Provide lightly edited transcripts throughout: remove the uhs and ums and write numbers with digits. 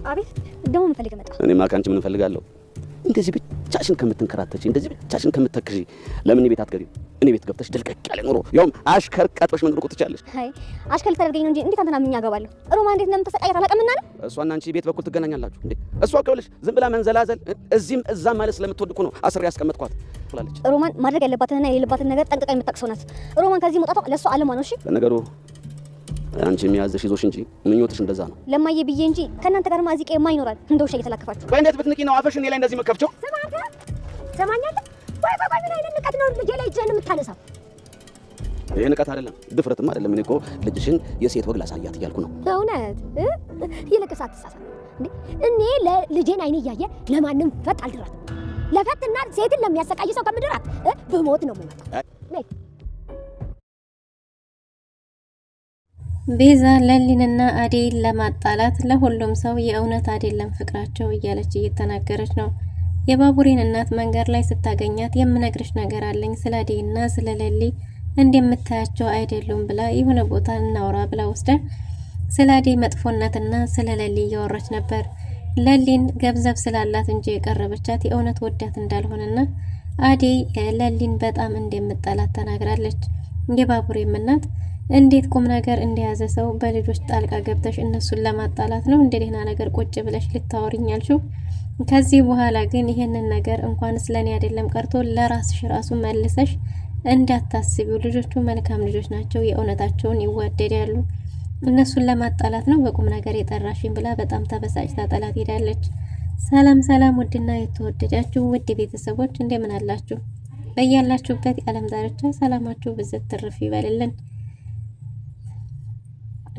አቤት ደሞ ምን ፈልገህ መጣ? እኔማ ካንቺ ምን ፈልጋለሁ? እንደዚህ ብቻሽን ከምትንከራተቺ እንደዚህ ብቻሽን ከምትተክዢ ለምን ቤት አትገቢም? እኔ ቤት ገብተሽ ድልቀቅ ያለ ኑሮ ያውም አሽከር ቀጥበሽ ምን ሩቁ ትቻለሽ? አይ አሽከር ልታደርገኝ ነው እንጂ እንዴት አንተና ምን ያገባለሁ? ሮማ እንዴት ነው የምትሰቃየው? አላቀምና ነው እሷና አንቺ ቤት በኩል ትገናኛላችሁ እንዴ? እሷ ከብለሽ ዝም ብላ መንዘላዘል እዚህም እዛም ማለት ስለምትወድ እኮ ነው አስሬ ያስቀመጥኳት ትላለች። ሮማን ማድረግ ያለባትና የሌለባትን ነገር ጠንቅቃ የምታውቅ ናት። ሮማን ከዚህ መውጣቷ ለሷ አለማ ነው። እሺ ነገሩ አንቺ የሚያዝሽ ይዞሽ እንጂ ምኞትሽ እንደዛ ነው። ለማየ ብዬ እንጂ ከእናንተ ጋር ማዚቄ የማይኖራል እንደ ውሻ እየተላከፋችሁ። ቆይ እንዴት ብትንቂ ነው አፈሽ እኔ ላይ እንደዚህ መከፍቸው? ሰማኛለህ? ቆይ ምን አይነት ንቀት ነው ልጄ ላይ እጅህን የምታነሳው? ይሄ ንቀት አይደለም ድፍረትም አይደለም። እኔ እኮ ልጅሽን የሴት ወግ ላሳያት እያልኩ ነው። እውነት ይልቅስ አትሳሳት እንዴ! እኔ ለልጄን አይኔ እያየ ለማንም ፈት አልድራት። ለፈትና ሴትን ለሚያሰቃይ ሰው ከምድራት ብሞት ነው የምመጣው። ቤዛ ለሊንና አዴይን ለማጣላት ለሁሉም ሰው የእውነት አይደለም ፍቅራቸው እያለች እየተናገረች ነው። የባቡሬን እናት መንገድ ላይ ስታገኛት የምነግርሽ ነገር አለኝ ስለ አዴይና ስለ ለሊ እንደምታያቸው አይደሉም ብላ የሆነ ቦታ እናውራ ብላ ወስዳ ስለ አዴይ መጥፎነትና ስለ ለሊ እያወራች ነበር። ለሊን ገንዘብ ስላላት እንጂ የቀረበቻት የእውነት ወዳት እንዳልሆነና አዴይ ለሊን በጣም እንደምጠላት ተናግራለች። የባቡሬም እናት እንዴት ቁም ነገር እንደያዘ ሰው በልጆች ጣልቃ ገብተሽ እነሱን ለማጣላት ነው እንደደህና ነገር ቁጭ ብለሽ ልታወሪኛልሽው? ከዚህ በኋላ ግን ይሄንን ነገር እንኳን ስለኔ አይደለም ቀርቶ ለራስሽ ራሱ መልሰሽ እንዳታስቢው። ልጆቹ መልካም ልጆች ናቸው፣ የእውነታቸውን ይዋደዳሉ። እነሱን ለማጣላት ነው በቁም ነገር የጠራሽኝ ብላ በጣም ተበሳጭታ ጠላት ሄዳለች። ሰላም ውድና የተወደዳችሁ ውድ ቤተሰቦች እንደምን አላችሁ? በያላችሁበት የዓለም ዳርቻ ሰላማችሁ ብዝት ትርፍ ይበልልን።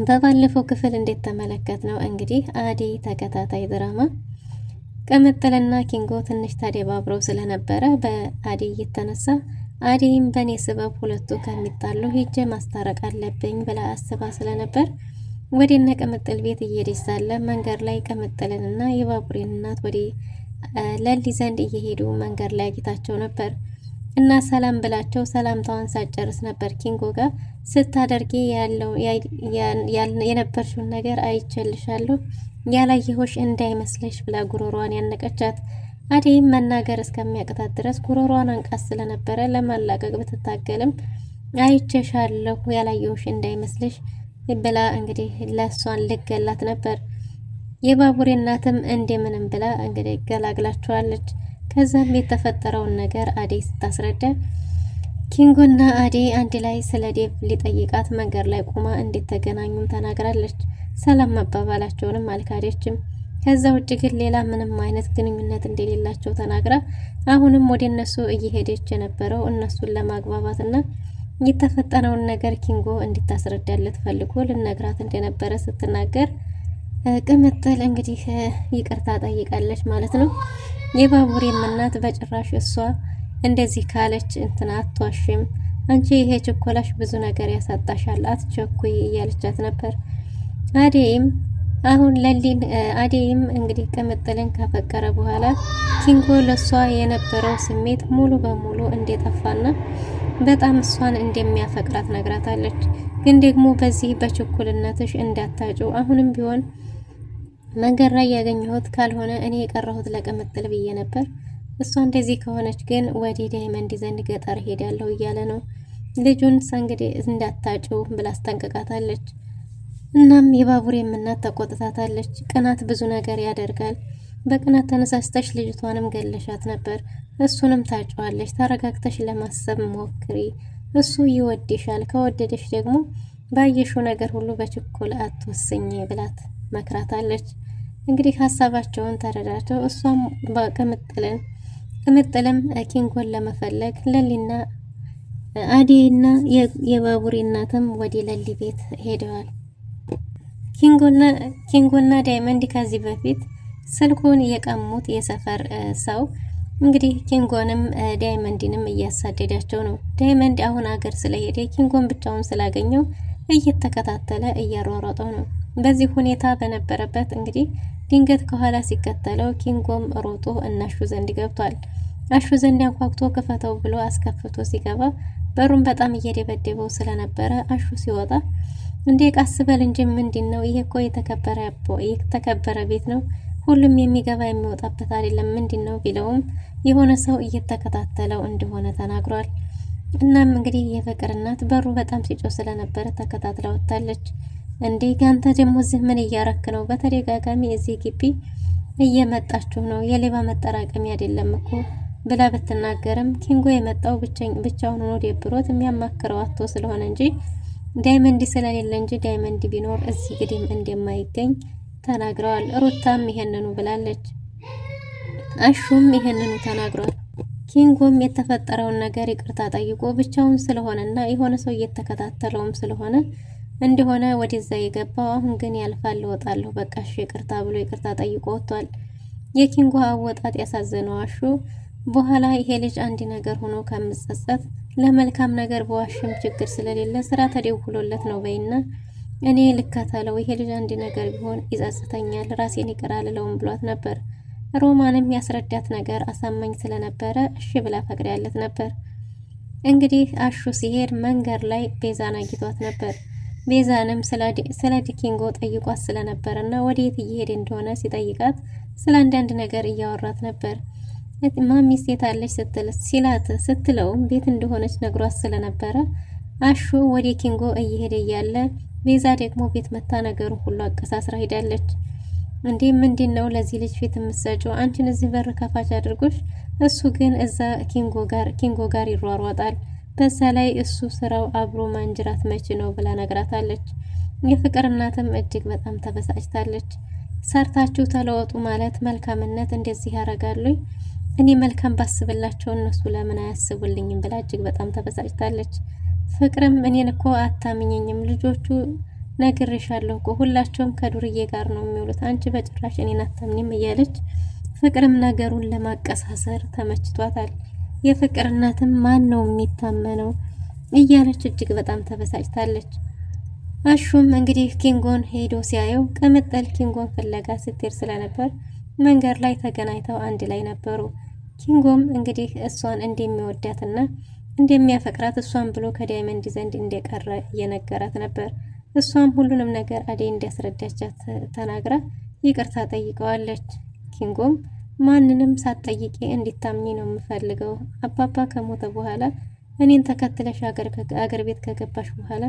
በባለፈው ክፍል እንዴት ተመለከት ነው እንግዲህ አዴይ ተከታታይ ድራማ ቅምጥልና ኪንጎ ትንሽ ተደባብረው ስለነበረ በአዴይ የተነሳ አዴይም በኔ ስበብ ሁለቱ ከሚጣሉ ሄጄ ማስታረቅ አለብኝ ብላ አስባ ስለነበር ወደነ ቅምጥል ቤት እየሄደች ሳለ መንገድ ላይ ቅምጥልንና የባቡሬን እናት ወደ ለሊ ዘንድ እየሄዱ መንገድ ላይ አግኝታቸው ነበር እና ሰላም ብላቸው ሰላምታዋን ሳጨርስ ነበር ኪንጎ ጋር ስታደርጊ ያለው የነበርሽውን ነገር አይቸልሻለሁ ያላየሁሽ እንዳይመስልሽ ብላ ጉሮሯን ያነቀቻት። አዴይም መናገር እስከሚያቅታት ድረስ ጉሮሯን አንቃስ ስለነበረ ለማላቀቅ ብትታገልም አይቸሻለሁ ያላየሁሽ እንዳይመስልሽ ብላ እንግዲህ ለሷን ልገላት ነበር። የባቡሬ እናትም እንደምንም ብላ እንግዲህ ገላግላቸዋለች። ከዛም የተፈጠረውን ነገር አዴይ ስታስረዳ ኪንጎና አዴይ አንድ ላይ ስለ ዴቭ ሊጠይቃት መንገድ ላይ ቆማ እንዴት ተገናኙም ተናግራለች። ሰላም መባባላቸውንም አልካደችም። ከዛ ውጭ ግን ሌላ ምንም አይነት ግንኙነት እንደሌላቸው ተናግራ አሁንም ወደ እነሱ እየሄደች የነበረው እነሱን ለማግባባትና የተፈጠረውን ነገር ኪንጎ እንድታስረዳለት ፈልጎ ልነግራት እንደነበረ ስትናገር ቅምጥል እንግዲህ ይቅርታ ጠይቃለች ማለት ነው። የባቡሬም እናት በጭራሽ እሷ እንደዚህ ካለች እንትና አትዋሽም፣ አንቺ ይሄ ችኮላሽ ብዙ ነገር ያሳጣሻል፣ አትቸኩይ እያለቻት ነበር። አዴይም እንግዲህ ቅምጥልን ካፈቀረ በኋላ ኪንጎ ለሷ የነበረው ስሜት ሙሉ በሙሉ እንደጠፋና በጣም እሷን እንደሚያፈቅራት ነግራታለች። ግን ደግሞ በዚህ በችኩልነትሽ እንዳታጩ፣ አሁንም ቢሆን መንገድ ላይ ያገኘሁት ካልሆነ እኔ የቀረሁት ለቅምጥል ብዬ ነበር። እሷ እንደዚህ ከሆነች ግን ወደ ዳይመንድ ዘንድ ገጠር ሄዳለሁ እያለ ነው። ልጁን እንግዲህ እንዳታጩ ብላ አስጠንቅቃታለች። እናም የባቡሬም እናት ተቆጥታታለች። ቅናት ብዙ ነገር ያደርጋል። በቅናት ተነሳስተሽ ልጅቷንም ገለሻት ነበር፣ እሱንም ታጫዋለሽ። ተረጋግተሽ ለማሰብ ሞክሪ፣ እሱ ይወድሻል። ከወደደሽ ደግሞ ባየሽው ነገር ሁሉ በችኮላ አትወስኝ ብላት መክራታለች። እንግዲህ ሀሳባቸውን ተረዳቸው። እሷም ቅምጥልም ኪንጎን ለመፈለግ ለሊና አዴይና የባቡሬ እናትም ወደ ለሊ ቤት ሄደዋል። ኪንጎና ዳይመንድ ከዚህ በፊት ስልኩን የቀሙት የሰፈር ሰው እንግዲህ ኪንጎንም ዳይመንድንም እያሳደዳቸው ነው። ዳይመንድ አሁን አገር ስለሄደ ኪንጎን ብቻውን ስላገኘው እየተከታተለ እያሯሯጠው ነው። በዚህ ሁኔታ በነበረበት እንግዲህ ድንገት ከኋላ ሲከተለው ኪንጎም ሮጦ እናሹ ዘንድ ገብቷል። አሹ ዘንድ አንኳኩቶ ክፈተው ብሎ አስከፍቶ ሲገባ በሩን በጣም እየደበደበው ስለነበረ አሹ ሲወጣ እንዴ ቃስ በል እንጂ ምንድነው? ይሄ እኮ የተከበረ ቤት ነው። ሁሉም የሚገባ የሚወጣበት አይደለም። ምንድነው ቢለውም የሆነ ሰው እየተከታተለው እንደሆነ ተናግሯል። እናም እንግዲህ የፍቅር እናት በሩ በጣም ሲጮህ ስለነበረ ተከታትላ ወጣለች። እንዴ ጋንተ ደግሞ እዚህ ምን እያረክ ነው? በተደጋጋሚ እዚህ ግቢ እየመጣችሁ ነው፣ የሌባ መጠራቀሚያ አይደለም እኮ ብላ ብትናገርም ኪንጎ የመጣው ብቻውን ሆኖ ደብሮት የሚያማክረው አቶ ስለሆነ እንጂ ዳይመንድ ስለሌለ እንጂ ዳይመንድ ቢኖር እዚህ ግድም እንደማይገኝ ተናግረዋል። ሩታም ይሄንኑ ብላለች። አሹም ይሄንኑ ተናግሯል። ኪንጎም የተፈጠረውን ነገር ይቅርታ ጠይቆ ብቻውን ስለሆነና የሆነ ሰው እየተከታተለውም ስለሆነ እንደሆነ ወደዛ የገባው አሁን ግን ያልፋል እወጣለሁ በቃ እሺ ይቅርታ ብሎ ይቅርታ ጠይቆ ወጥቷል። የኪንጎ አወጣጥ ያሳዘነው አሹ በኋላ ይሄ ልጅ አንድ ነገር ሆኖ ከምጸጸት ለመልካም ነገር በዋሽም ችግር ስለሌለ ስራ ተደውሎለት ነው በይና እኔ ልከተለው ይሄ ልጅ አንድ ነገር ቢሆን ይጸጽተኛል ራሴን ይቅር አልለውም ብሏት ነበር። ሮማንም ያስረዳት ነገር አሳማኝ ስለነበረ እሺ ብላ ፈቅዳለት ነበር። እንግዲህ አሹ ሲሄድ መንገድ ላይ ቤዛን አግኝቷት ነበር። ቤዛንም ስለ ኪንጎ ጠይቋት ስለነበረና ወዴት እየሄደ እንደሆነ ሲጠይቃት ስለ አንዳንድ ነገር እያወራት ነበር። ማሚ ሴት አለች ስትለውም ቤት እንደሆነች ነግሯት ስለነበረ አሹ ወደ ኪንጎ እየሄደ እያለ ቤዛ ደግሞ ቤት መታ ነገሩ ሁሉ አቀሳስራ ሄዳለች። እንዴ ምንድነው ለዚህ ልጅ ፊት የምትሰጪው? አንቺን እዚህ በር ከፋች አድርጎሽ እሱ ግን እዛ ኪንጎ ጋር ይሯሯጣል። በዛ ላይ እሱ ስራው አብሮ ማንጅራት መች ነው ብላ ነግራታለች። የፍቅር እናትም እጅግ በጣም ተበሳጭታለች። ሰርታችሁ ተለወጡ ማለት መልካምነት እንደዚህ ያደርጋሉ? እኔ መልካም ባስብላቸው እነሱ ለምን አያስቡልኝም ብላ እጅግ በጣም ተበሳጭታለች። ፍቅርም እኔን እኮ አታምኘኝም፣ ልጆቹ ነግሬሻለሁ እኮ ሁላቸውም ከዱርዬ ጋር ነው የሚውሉት፣ አንቺ በጭራሽ እኔን አታምኝም እያለች ፍቅርም ነገሩን ለማቀሳሰር ተመችቷታል። የፍቅር እናትም ማን ነው የሚታመነው እያለች እጅግ በጣም ተበሳጭታለች። አሹም እንግዲህ ኪንጎን ሄዶ ሲያየው ቅምጥል ኪንጎን ፍለጋ ስትሄድ ስለነበር መንገድ ላይ ተገናኝተው አንድ ላይ ነበሩ። ኪንጎም እንግዲህ እሷን እንደሚወዳትና እንደሚያፈቅራት እሷን ብሎ ከዳይመንድ ዘንድ እንደቀረ እየነገራት ነበር። እሷም ሁሉንም ነገር አደይ እንዲያስረዳቻት ተናግራ ይቅርታ ጠይቀዋለች። ኪንጎም ማንንም ሳትጠይቂ እንዲታምኚ ነው የምፈልገው፣ አባባ ከሞተ በኋላ እኔን ተከትለሽ አገር ቤት ከገባሽ በኋላ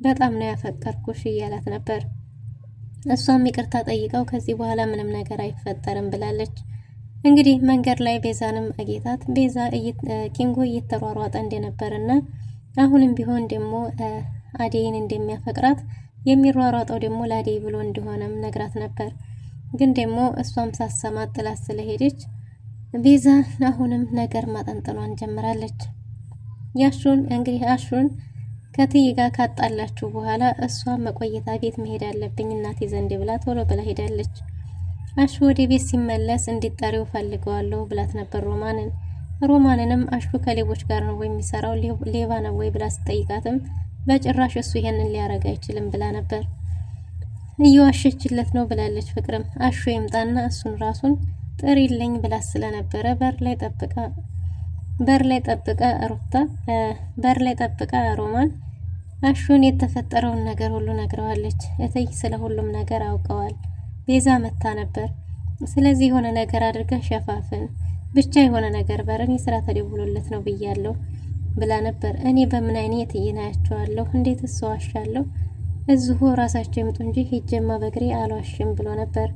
በጣም ነው ያፈቀርኩሽ እያላት ነበር። እሷም ይቅርታ ጠይቀው ከዚህ በኋላ ምንም ነገር አይፈጠርም ብላለች። እንግዲህ መንገድ ላይ ቤዛንም አጌታት። ቤዛ ኪንጎ እየተሯሯጠ እንደነበርና አሁንም ቢሆን ደግሞ አደይን እንደሚያፈቅራት የሚሯሯጠው ደግሞ ለአደይ ብሎ እንደሆነም ነግራት ነበር። ግን ደግሞ እሷም ሳሰማ ጥላት ስለሄደች ቤዛ አሁንም ነገር ማጠንጠኗን ጀምራለች። አሹን ከትይ ጋር ካጣላችሁ በኋላ እሷ መቆየታ ቤት መሄድ አለብኝ እናቴ ዘንድ ብላ ቶሎ ብላ ሄዳለች። አሹ ወደ ቤት ሲመለስ እንዲጠሪው ፈልገዋለሁ ብላት ነበር ሮማንንም አሹ ከሌቦች ጋር ነው ወይ የሚሰራው ሌባ ነው ወይ ብላ ስጠይቃትም በጭራሽ እሱ ይሄንን ሊያረጋ አይችልም ብላ ነበር። እየዋሸችለት ነው ብላለች። ፍቅርም አሹ ይምጣና እሱን ራሱን ጥሪልኝ ብላ ስለነበረ በር ላይ ጠብቃ ሮማን አሹን የተፈጠረውን ነገር ሁሉ ነግረዋለች። እትይ ስለ ሁሉም ነገር አውቀዋል። ቤዛ መታ ነበር። ስለዚህ የሆነ ነገር አድርገህ ሸፋፍን ብቻ የሆነ ነገር በረን የስራ ተደውሎለት ነው ብያለሁ ብላ ነበር። እኔ በምን አይነት እየናያቸዋለሁ እንዴት እሰዋሻለሁ? እዚሁ ራሳቸው ይምጡ እንጂ ሂጀማ በግሬ አልዋሽም ብሎ ነበር።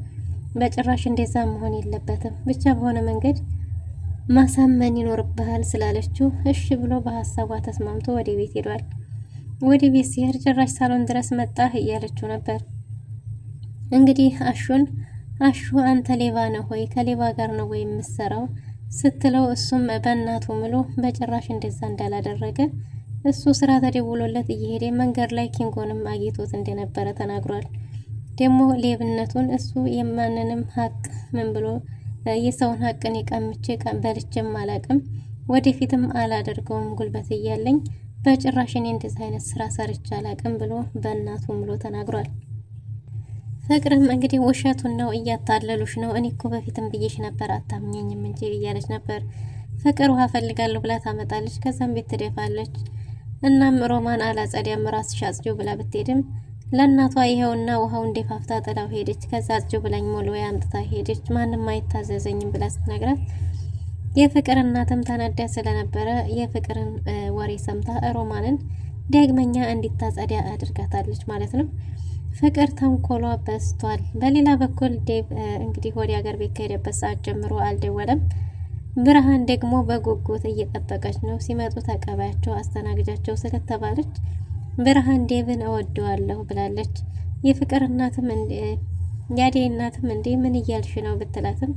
በጭራሽ እንደዛ መሆን የለበትም ብቻ በሆነ መንገድ ማሳመን ይኖርብሃል ስላለችው እሺ ብሎ በሀሳቧ ተስማምቶ ወደ ቤት ሄዷል። ወደ ቤት ሲሄድ ጭራሽ ሳሎን ድረስ መጣህ እያለችው ነበር። እንግዲህ አሹ አንተ ሌባ ነው ወይ ከሌባ ጋር ነው ወይ የምትሰራው ስትለው እሱም በእናቱ ምሎ በጭራሽ እንደዛ እንዳላደረገ እሱ ስራ ተደውሎለት እየሄደ መንገድ ላይ ኪንጎንም አግኝቶት እንደነበረ ተናግሯል። ደግሞ ሌብነቱን እሱ የማንንም ሀቅ ምን ብሎ የሰውን ሀቅን የቀምቼ በልቼም አላቅም ወደፊትም አላደርገውም ጉልበት እያለኝ በጭራሽ እኔ እንደዚህ አይነት ስራ ሰርቼ አላቅም ብሎ በእናቱ ምሎ ተናግሯል። ፍቅርም እንግዲህ ውሸቱን ነው እያታለሉሽ ነው እኔ እኮ በፊትም ብዬሽ ነበር አታምኘኝም እንጂ እያለች ነበር። ፍቅር ውሃ ፈልጋለሁ ብላ ታመጣለች። ከዛም ቤት ትደፋለች። እናም ሮማን አላጸዳም ራስሽ አጽጂው ብላ ብትሄድም ለእናቷ ይሄውና ውሃው እንደፋፍታ ጥላው ሄደች። ከዛ አጽጂው ብላኝ ሞልወያ አምጥታ ሄደች። ማንም አይታዘዘኝም ብላ ስትነግራት የፍቅር እናትም ተናዳ ስለነበረ የፍቅርን ወሬ ሰምታ ሮማንን ዳግመኛ እንዲታጸዳ አድርጋታለች ማለት ነው። ፍቅር ተንኮሏ በስቷል። በሌላ በኩል ዴቭ እንግዲህ ወደ ሀገር ቤት ከሄደበት ሰዓት ጀምሮ አልደወለም። ብርሃን ደግሞ በጉጉት እየጠበቀች ነው። ሲመጡ ተቀባያቸው አስተናግጃቸው ስለተባለች ብርሃን ዴቭን እወደዋለሁ ብላለች። የፍቅር እናትም ያዴ እናትም እንዴ ምን እያልሽ ነው ብትላትም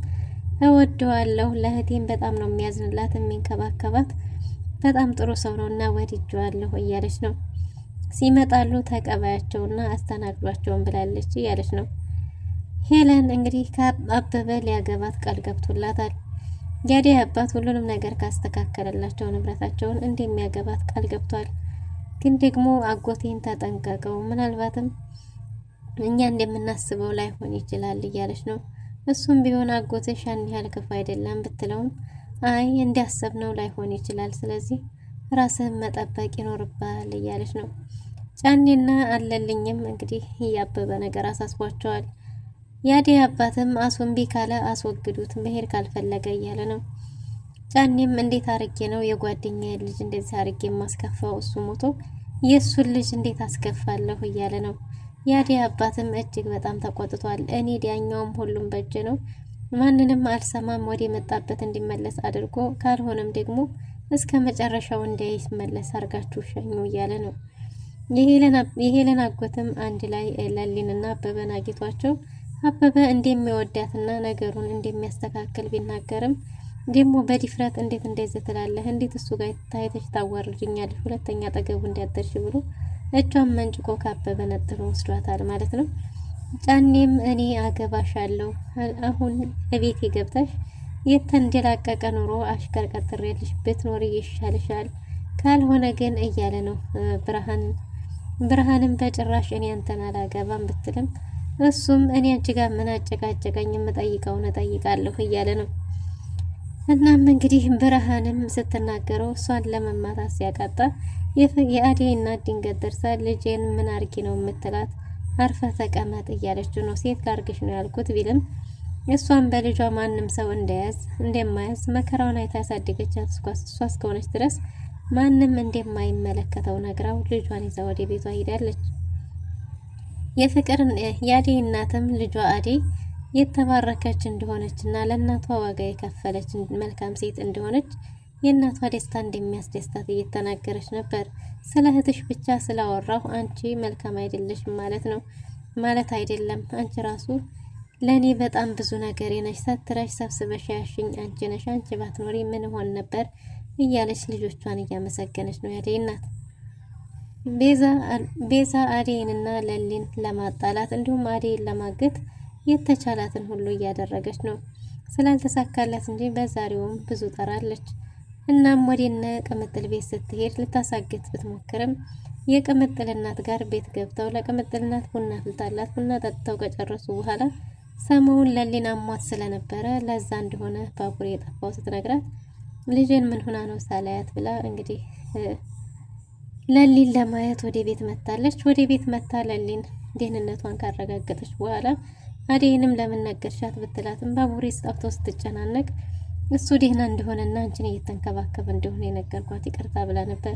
እወደዋለሁ ለእህቴም በጣም ነው የሚያዝንላት የሚንከባከባት በጣም ጥሩ ሰው ነውና ወድጄዋለሁ እያለች ነው። ሲመጣሉ ተቀባያቸውና አስተናግዷቸውን ብላለች እያለች ነው። ሄለን እንግዲህ ከአበበ ሊያገባት ቃል ገብቶላታል። ያዴ አባት ሁሉንም ነገር ካስተካከለላቸው ንብረታቸውን እንደሚያገባት ቃል ገብቷል። ግን ደግሞ አጎቴን ተጠንቀቀው፣ ምናልባትም እኛ እንደምናስበው ላይሆን ይችላል እያለች ነው። እሱም ቢሆን አጎትሽ ያን ያህል ክፉ አይደለም ብትለውም አይ እንዲያሰብነው ላይሆን ይችላል፣ ስለዚህ ራስህን መጠበቅ ይኖርባል እያለች ነው። ጫኔና አለልኝም እንግዲህ ያበበ ነገር አሳስቧቸዋል። ያዴ አባትም አስወንቢ ካለ አስወግዱት መሄድ ካልፈለገ እያለ ነው። ጫኔም እንዴት አርጌ ነው የጓደኛዬ ልጅ እንደዚህ አርጌ የማስከፋው? እሱ ሞቶ የሱን ልጅ እንዴት አስከፋለሁ እያለ ነው። ያዴ አባትም እጅግ በጣም ተቆጥቷል። እኔ ዳኛውም ሁሉም በእጅ ነው፣ ማንንም አልሰማም፣ ወደ መጣበት እንዲመለስ አድርጎ ካልሆነም ደግሞ እስከ መጨረሻው እንዳይመለስ አርጋችሁ ሸኙ እያለ ነው። የሄለን አጎትም አንድ ላይ ለሊንና አበበን አግኝቷቸው አበበ እንደሚወዳትና ነገሩን እንደሚያስተካክል ቢናገርም ደግሞ በዲፍረት እንዴት እንደዚህ ትላለህ? እንዴት እሱ ጋር ታይተሽ ታዋርጅኛለሽ? ሁለተኛ አጠገቡ እንዳትደርሺ ብሎ እጇን መንጭቆ ካበበ ነጥሎ ወስዷታል ማለት ነው። ጫኔም እኔ አገባሻለሁ፣ አሁን እቤቴ ገብተሽ የተንደላቀቀ ኑሮ አሽከር ቀጥሬልሽ ብትኖሪ ይሻልሻል፣ ካልሆነ ግን እያለ ነው። ብርሃንም በጭራሽ እኔ አንተን አላገባም ብትልም እሱም እኔ አንቺ ጋር ምን አጨቃጨቀኝ? የምጠይቀውን እጠይቃለሁ እያለ ነው። እናም እንግዲህ ብርሃንም ስትናገረው እሷን ለመማታት ሲያቃጣ የአደይ እናት ድንገት ደርሳ ልጄን ምን አርጊ ነው የምትላት? አርፈ ተቀመጥ እያለችው ነው። ሴት ላርግሽ ነው ያልኩት ቢልም እሷን በልጇ ማንም ሰው እንደማያዝ መከራውን አይታ ያሳደገቻት እሷ እስከሆነች ድረስ ማንም እንደማይመለከተው ነግራው ልጇን ይዛ ወደ ቤቷ ሄዳለች። የአደይ እናትም ልጇ አደይ የተባረከች እንደሆነችና ለእናቷ ዋጋ የከፈለች መልካም ሴት እንደሆነች የእናቷ ደስታ እንደሚያስደስታት እየተናገረች ነበር። ስለ እህትሽ ብቻ ስላወራሁ አንቺ መልካም አይደለሽም ማለት ነው ማለት አይደለም። አንቺ ራሱ ለኔ በጣም ብዙ ነገር ነሽ። ሰትረሽ ሰብስበሽ ያሽኝ አንቺ ነሽ። አንቺ ባትኖሪ ምን ሆን ነበር እያለች ልጆቿን እያመሰገነች ነው ያደይ እናት። ቤዛ አደይንና ለሊን ለማጣላት እንዲሁም አደይን ለማገት የተቻላትን ሁሉ እያደረገች ነው። ስላልተሳካላት እንጂ በዛሬውም ብዙ ጠራለች። እናም ወደነ ቅምጥል ቤት ስትሄድ ልታሳግት ብትሞክርም የቅምጥል እናት ጋር ቤት ገብተው ለቅምጥል እናት ቡና ፍልታላት ቡና ጠጥተው ከጨረሱ በኋላ ሰሞኑን ለሊን አሟት ስለነበረ ለዛ እንደሆነ ባቡሬ የጠፋው ስትነግራት ልጅን ምን ሆና ነው ሳላያት ብላ እንግዲህ ለሊን ለማየት ወደ ቤት መታለች። ወደ ቤት መታ ለሊን ደህንነቷን ካረጋገጠች በኋላ አደይንም ለምን ነገርሻት ብትላትም ባቡሬ ጠፍቶ ስትጨናነቅ እሱ ደህና እንደሆነና አንቺን እየተንከባከበ እንደሆነ የነገርኳት ይቅርታ ብላ ነበር።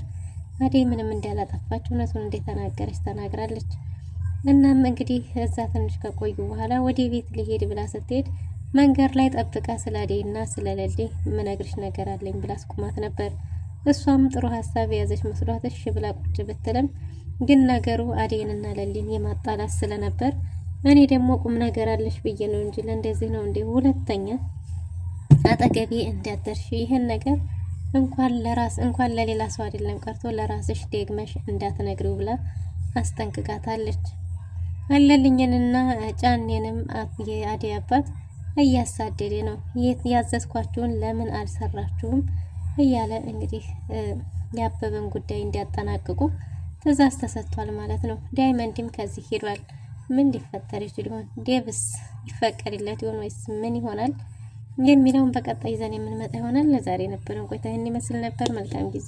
አደይ ምንም እንዳላጠፋች እውነቱን እንደተናገረች ተናግራለች። እናም እንግዲህ እዛ ትንሽ ከቆዩ በኋላ ወደ ቤት ሊሄድ ብላ ስትሄድ መንገድ ላይ ጠብቃ ስለ አደይና ስለ ለሊ ምነግርሽ ነገር አለኝ ብላ አስቁማት ነበር። እሷም ጥሩ ሀሳብ የያዘች መስሏት እሺ ብላ ቁጭ ብትልም ግን ነገሩ አደይንና ለሊን የማጣላት ስለነበር እኔ ደግሞ ቁም ነገር አለሽ ብዬ ነው እንጂ ለእንደዚህ ነው እንዴ ሁለተኛ አጠገቤ እንዳትደርሺ ይሄን ነገር እንኳን ለሌላ ሰው አይደለም ቀርቶ ለራስሽ ደግመሽ እንዳትነግሪው ብላ አስጠንቅቃታለች። አለልኝንና ጫኔንም የአደይ አባት እያሳደደ ነው። ያዘዝኳችሁን ለምን አልሰራችሁም እያለ እንግዲህ ያበበን ጉዳይ እንዲያጠናቅቁ ትዕዛዝ ተሰጥቷል ማለት ነው። ዳይመንድም ከዚህ ሄዷል። ምን ሊፈጠር ይችላል? ዴቭስ ይፈቀድለት ይሆን ወይስ ምን ይሆናል የሚለውን በቀጣይ ይዘን የምንመጣ ይሆናል። ለዛሬ የነበረን ቆይታ ይህን ይመስል ነበር። መልካም ጊዜ